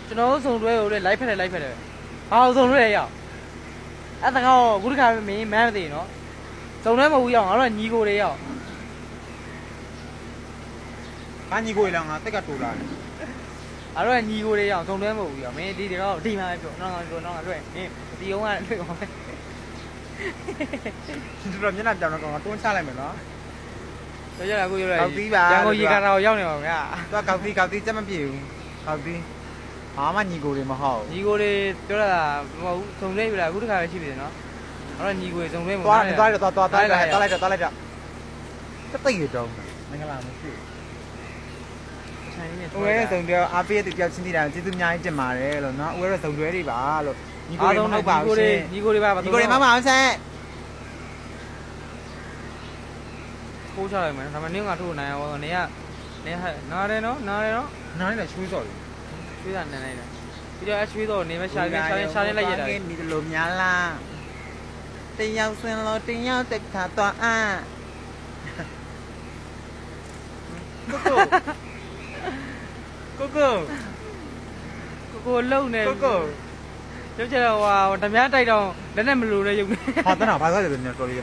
ကျွန်တော်တို့စုံတွဲကိုလည်းလိုက်ဖက်တယ်ဘာလို့စုံတွဲလဲရောက်အဲ့တကောအခုတစ်ခါမင်းမန်းမသိနော်စုံတွဲမဟုတ်ဘူးရောက်ငါတို့ကညီကိုတွေရောက် ငါညီကိုလည်းငါတက်ကတူလာတယ် အဲ့တော့ညီကိုတွေရောက်စုံတွဲမဟုတ်ဘူးရောက်မင်းဒီတော့ဒီမှာပဲပြောနောက်ငါတွေ့မင်းဒီအောင်ကတွေ့ကောင်းမယ် တော်တော်မျက်နှာပြောင်းတော့ကောင်တွန်းချလိုက်မယ်နော် ပြောကြတာကိုပြောရ ကောက်သီးပါ ရန်ကုန်ရေကာတာကိုရောက်နေပါဗျာ သူကကောက်သီးစက်မပြေဘူးကောက်သီးဘာမှညီကိုတွေမဟုတ် ညီကိုတွေပြောတာမဟုတ်ဘူးစုံတွဲပြီလားအခုတစ်ခါပဲရှိပြီနော်အဲ့တော့ညီကိုတွေစုံတွဲမဟုတ် သွားလိုက်တော့တိတ်ရတော့မင်္ဂလာမရှိ ဆိုင်နေ ဦးရဲစုံပြောအားပေးတဲ့တယောက်ချင်းနေတာကျေးဇူးအများကြီးတင်ပါတယ်လို့နော်ဦးရဲစုံတွဲတွေပါလို့ညီကိုတွေမဟုတ်ပါဘူးရှင် ညီကိုတွေပါ ညီကိုတွေမဟုတ်ပါဘူးဆက် ထိုးချလိုက်မယ်ဒါမှမဟုတ်နင်းကထိုးနိုင်အောင်နေကနားတယ်နော် နားလည်းချွေးစော်တယ် ချွေးတာနန်းလိုက်တယ်ပြီးတော့အချွေးတော့နေမဲ့ရှာနေလိုက်ရတာ ဒီလိုများလားတယောက်စင်လို့တယောက်တက်ခါတော့ကိုလုံနေကျုပ်ကျတော့ဟိုဓမြတိုက်တော့လက်နဲ့မလိုတဲ့ရုပ်နဲ့ ဟာတနာဘာသာကြတယ်တော်တော်လေး